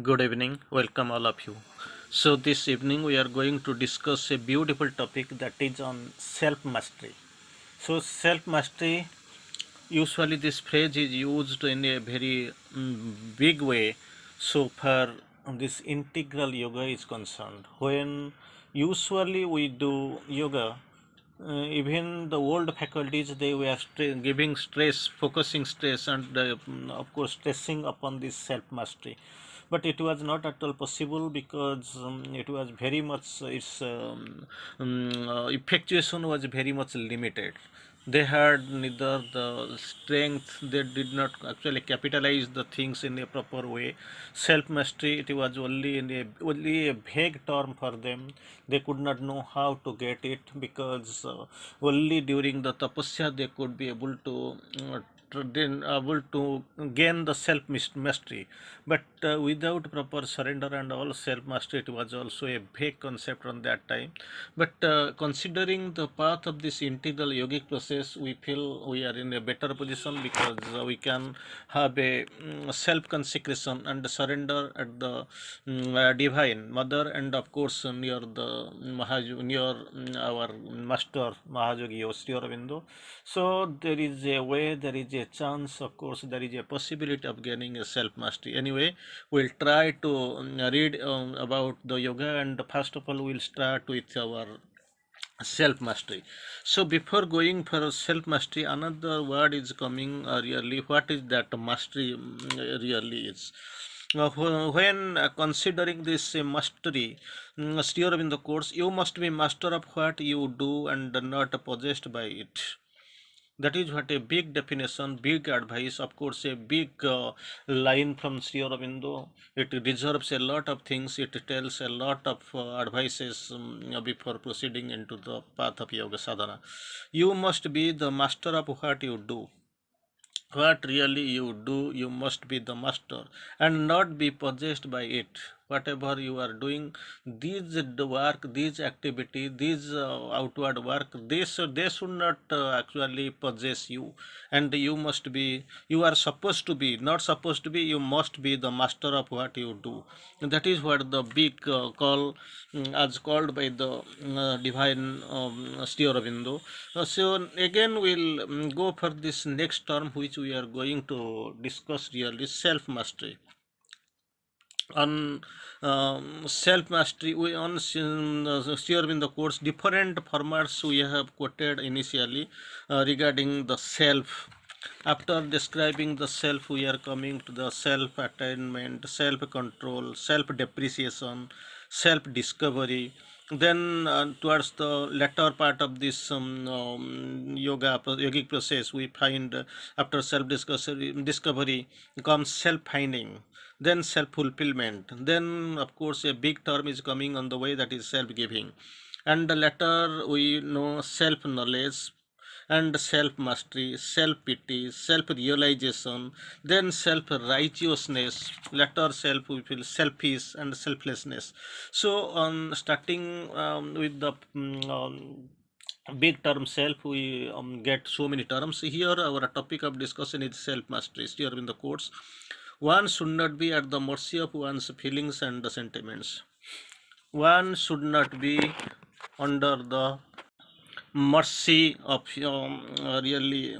Good evening, welcome all of you. So, this evening we are going to discuss a beautiful topic that is on self mastery. So, self mastery, usually this phrase is used in a very big way so far this integral yoga is concerned. When usually we do yoga, even the old faculties they were giving stress, focusing stress, and of course stressing upon this self mastery, but it was not at all possible because it was very much its effectuation was very much limited. They had neither the strength, they did not actually capitalize the things in a proper way. Self mastery, it was only a vague term for them. They could not know how to get it because only during the tapasya they could be able to then able to gain the self mastery, but without proper surrender and all self mastery, it was also a vague concept on that time. But considering the path of this integral yogic process, we feel we are in a better position because we can have a self consecration and surrender at the divine mother, and of course near the near our master Mahayogi Sri Aurobindo. So there is a way, there is a chance, of course, there is a possibility of gaining a self mastery. Anyway, we'll try to read about the yoga, and first of all, we'll start with our self mastery. So before going for self mastery, another word is coming really. What is that mastery really is? When considering this mastery, steer in the course, you must be master of what you do and not possessed by it. That is what a big definition, big advice, of course, a big line from Sri Aurobindo. It deserves a lot of things. It tells a lot of advices before proceeding into the path of yoga sadhana. You must be the master of what you do. What really you do, you must be the master and not be possessed by it. Whatever you are doing, these work, these activity, these outward work, they should not actually possess you, and you must be, you are supposed to be, not supposed to be, you must be the master of what you do. And that is what the big call, as called by the divine Sri Aurobindo. So again we'll go for this next term which we are going to discuss really, self mastery. On self mastery, we on here in the course different formats we have quoted initially regarding the self. After describing the self, we are coming to the self attainment, self control, self depreciation, self discovery. Then towards the latter part of this yogic process, we find after self discovery comes self finding, then self fulfillment, then of course a big term is coming on the way, that is self giving, and the latter we know self knowledge and self mastery, self pity, self realization, then self righteousness, latter self we feel selfish and selflessness. So on starting with the big term self, we get so many terms. Here our topic of discussion is self mastery. Here in the quotes, one should not be at the mercy of one's feelings and sentiments. One should not be under the mercy of really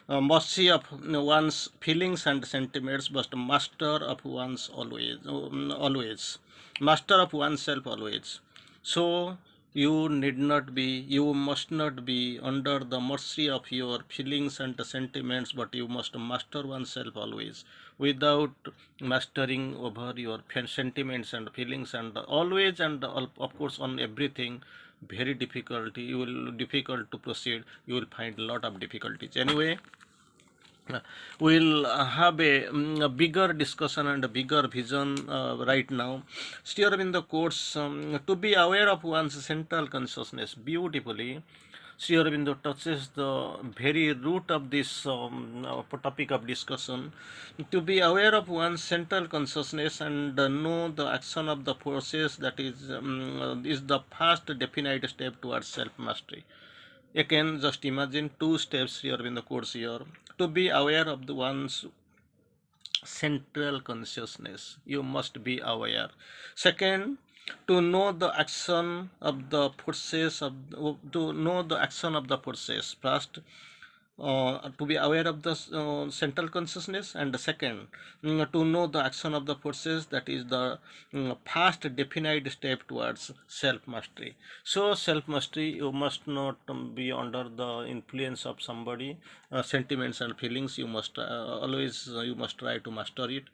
mercy of one's feelings and sentiments, but master of one's always master of oneself always. So you need not be, you must not be under the mercy of your feelings and sentiments, but you must master oneself always. Without mastering over your sentiments and feelings and always and of course on everything, very difficult, you will difficult to proceed, you will find a lot of difficulties. Anyway, we'll have a bigger discussion and a bigger vision right now. Still in the course, to be aware of one's central consciousness beautifully. Sri Aurobindo touches the very root of this topic of discussion. To be aware of one's central consciousness and know the action of the forces, that is the first definite step towards self mastery. Again, just imagine two steps here in the course here. To be aware of the one's central consciousness. You must be aware. Second, to know the action of the forces of to know the action of the forces. First, to be aware of the central consciousness, and the second, to know the action of the forces, that is the first definite step towards self mastery. So self mastery, you must not be under the influence of somebody sentiments and feelings. You must always you must try to master it.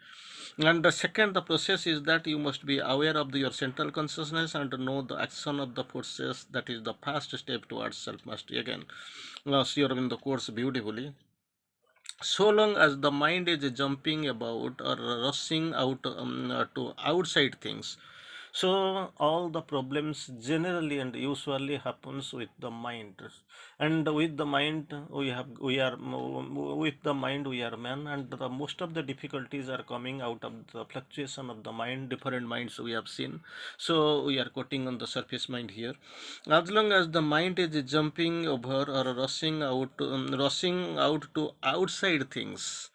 And the second, the process is that you must be aware of your central consciousness and know the action of the forces. That is the first step towards self mastery. Again, Sri Aurobindo quotes beautifully. So long as the mind is jumping about or rushing out to outside things, so all the problems generally and usually happens with the mind. And with the mind we are with the mind we are man, and the most of the difficulties are coming out of the fluctuation of the mind. Different minds we have seen, so we are quoting on the surface mind here. As long as the mind is jumping over or rushing out to outside things,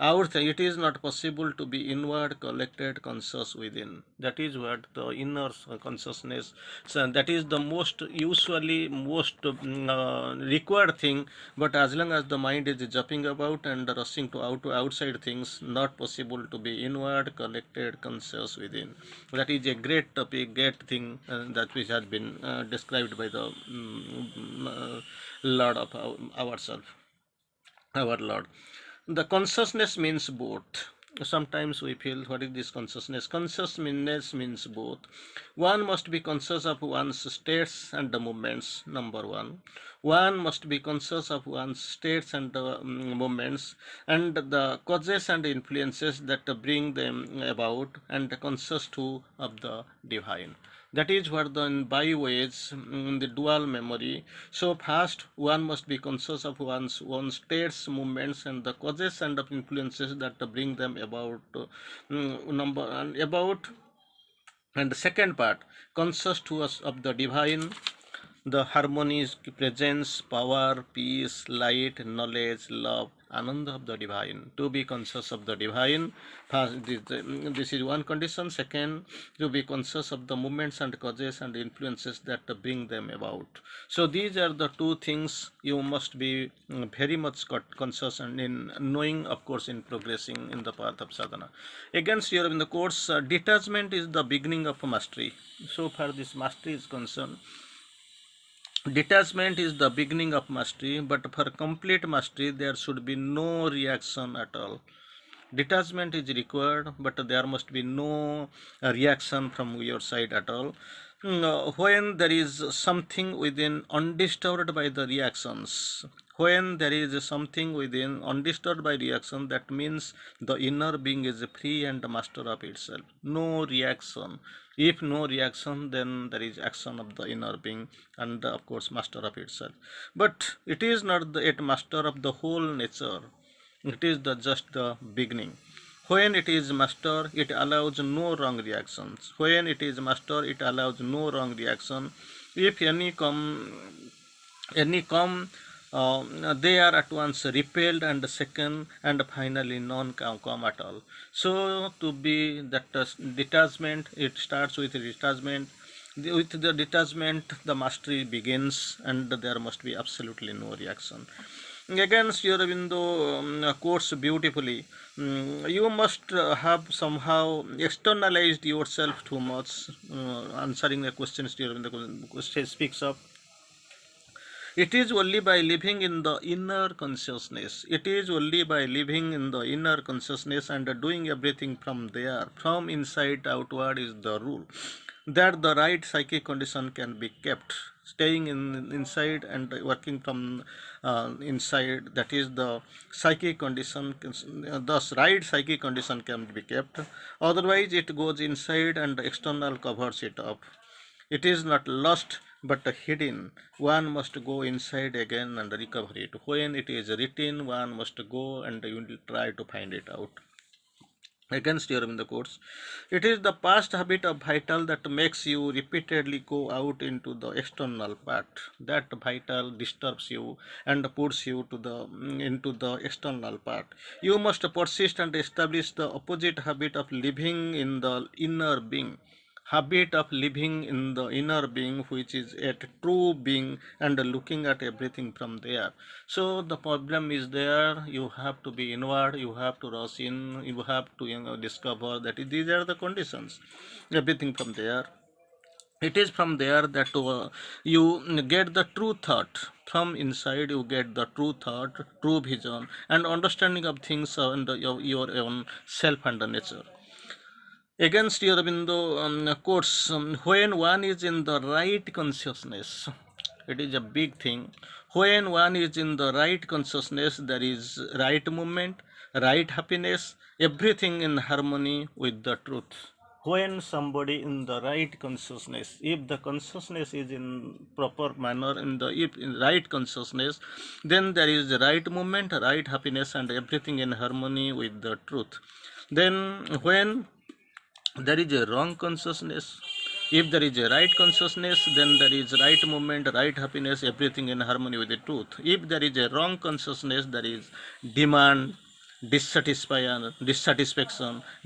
it is not possible to be inward, collected, conscious within. That is what the inner consciousness. So that is the most required thing. But as long as the mind is jumping about and rushing to outside things, not possible to be inward, collected, conscious within. That is a great topic, great thing that which has been described by the Lord of ourselves, our Lord. The consciousness means both. Sometimes we feel, what is this consciousness? Consciousness means both. One must be conscious of one's states and the movements, number one. One must be conscious of one's states and movements, and the causes and influences that bring them about, and conscious too of the divine. That is what the byways the dual memory. So first, one must be conscious of one's own states, movements, and the causes and of influences that bring them about. Number and about, and the second part, conscious to us of the divine, the harmonies, presence, power, peace, light, knowledge, love, ananda of the divine. To be conscious of the divine, first, this is one condition. Second, to be conscious of the movements and causes and influences that bring them about. So these are the two things you must be very much conscious, and in knowing, of course, in progressing in the path of sadhana. Against here in the course, detachment is the beginning of mastery. So far this mastery is concerned, detachment is the beginning of mastery, but for complete mastery, there should be no reaction at all. Detachment is required, but there must be no reaction from your side at all. When there is something within undisturbed by the reactions, when there is something within undisturbed by reaction, that means the inner being is free and the master of itself. No reaction. If no reaction, then there is action of the inner being and of course master of itself. But it is not the yet master of the whole nature. It is just the beginning. When it is master, it allows no wrong reactions. When it is master, it allows no wrong reaction. If any come, they are at once repelled, and second, and finally none come at all. So to be that detachment, it starts with detachment. With the detachment, the mastery begins, and there must be absolutely no reaction. Again, Sri Aurobindo quotes beautifully. You must have somehow externalized yourself too much. Answering the question Sri Aurobindo speaks of, it is only by living in the inner consciousness. It is only by living in the inner consciousness and doing everything from there, from inside outward, is the rule, that the right psychic condition can be kept. Staying inside and working from inside, that is the psychic condition. Thus, right psychic condition can be kept. Otherwise, it goes inside and external covers it up. It is not lost but hidden. One must go inside again and recover it. When it is written, one must go and you will try to find it out. against your in the courts. It is the past habit of vital that makes you repeatedly go out into the external part. That vital disturbs you and puts you to the into the external part. You must persist and establish the opposite habit of living in the inner being, habit of living in the inner being, which is a true being, and looking at everything from there. So the problem is there. You have to be inward, you have to rush in, you have to discover that these are the conditions, everything from there. It is from there that you get the true thought. From inside you get the true thought, true vision, and understanding of things and your own self and the nature. Against your quotes, when one is in the right consciousness, it is a big thing. When one is in the right consciousness, there is right movement, right happiness, everything in harmony with the truth. When somebody in the right consciousness, if the consciousness is in proper manner, in the if in right consciousness, then there is the right movement, right happiness, and everything in harmony with the truth. Then when there is a wrong consciousness, if there is a right consciousness, then there is right movement, right happiness, everything in harmony with the truth. If there is a wrong consciousness, there is demand, dissatisfaction,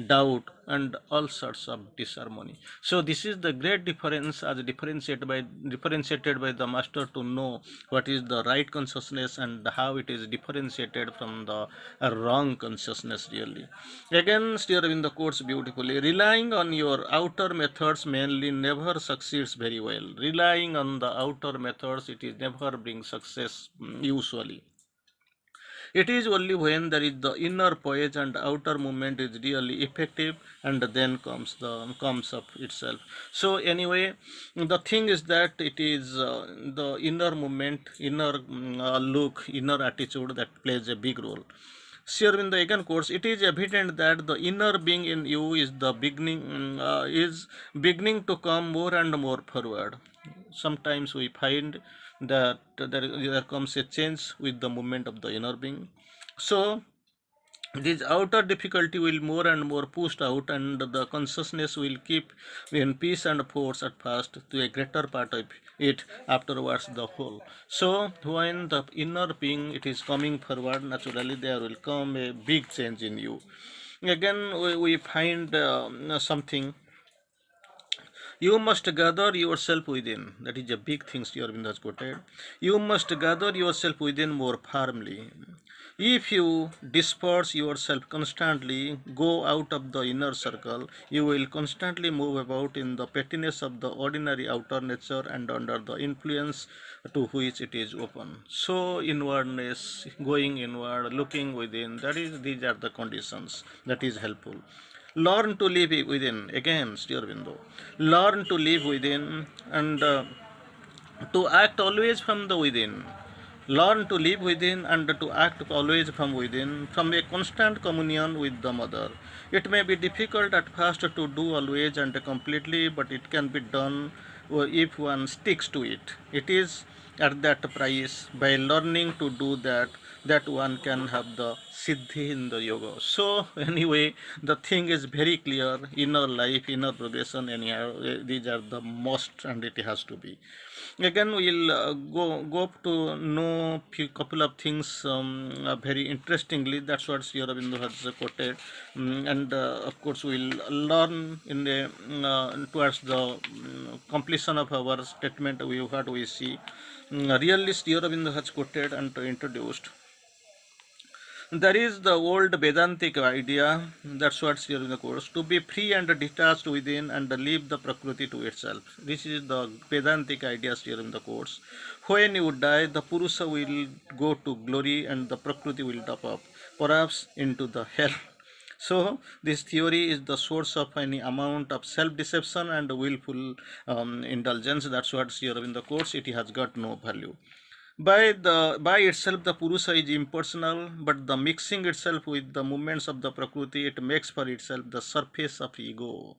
doubt, and all sorts of disharmony. So this is the great difference as differentiated by the master, to know what is the right consciousness and how it is differentiated from the wrong consciousness really. Again, Sri Aurobindo quotes beautifully, relying on your outer methods mainly never succeeds very well. Relying on the outer methods, it is never brings success usually. It is only when there is the inner poise and outer movement is really effective, and then comes up itself. So anyway, the thing is that it is the inner movement, inner look, inner attitude that plays a big role. Sure, in the again course, it is evident that the inner being in you is beginning to come more and more forward. Sometimes we find that there comes a change with the movement of the inner being. So this outer difficulty will more and more pushed out, and the consciousness will keep in peace and force at first to a greater part of it, afterwards the whole. So when the inner being it is coming forward, naturally there will come a big change in you. Again we find something, you must gather yourself within. That is a big thing Sri Aurobindo has quoted. You must gather yourself within more firmly. If you disperse yourself constantly, go out of the inner circle, you will constantly move about in the pettiness of the ordinary outer nature and under the influence to which it is open. So inwardness, going inward, looking within, these are the conditions that is helpful. Learn to live within. Again, Sri Aurobindo, learn to live within, and to act always from the within. Learn to live within and to act always from within, from a constant communion with the mother. It may be difficult at first to do always and completely, but it can be done if one sticks to it. It is at that price, by learning to do that, that one can have the siddhi in the yoga. So anyway, the thing is very clear. Inner life, inner progression, anyhow, these are the most, and it has to be. Again we'll go up to know few couple of things very interestingly. That's what Sri Aurobindo has quoted. And of course we'll learn in the towards the completion of our statement. We see really Sri Aurobindo has quoted and introduced. There is the old Vedantic idea, that's what's here in the course, to be free and detached within and leave the Prakriti to itself. This is the Vedantic ideas here in the course. When you die, the Purusha will go to glory and the Prakriti will drop up, perhaps into the hell. So this theory is the source of any amount of self-deception and willful indulgence. That's what's here in the course. It has got no value. By itself the Purusha is impersonal, but the mixing itself with the movements of the Prakriti, it makes for itself the surface of ego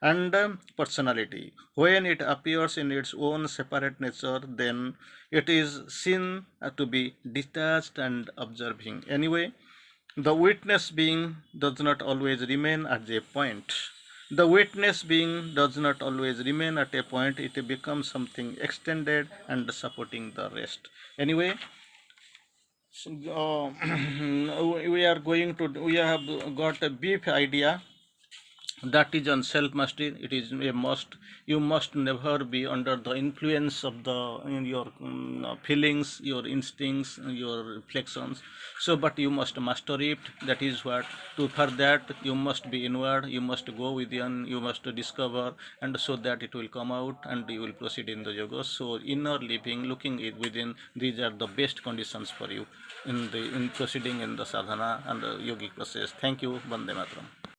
and personality. When it appears in its own separate nature, then it is seen to be detached and observing. Anyway, The witness being does not always remain at a point. The witness being does not always remain at a point. It becomes something extended and supporting the rest. Anyway, we have got a brief idea that is on self mastery. It is a must. You must never be under the influence of the your feelings, your instincts, your reflections. So but you must master it. That is what. To for that you must be inward, you must go within, you must discover, and so that it will come out and you will proceed in the yoga. So inner living, looking it within, these are the best conditions for you in proceeding in the sadhana and the yogic process. Thank you. Bande Mataram.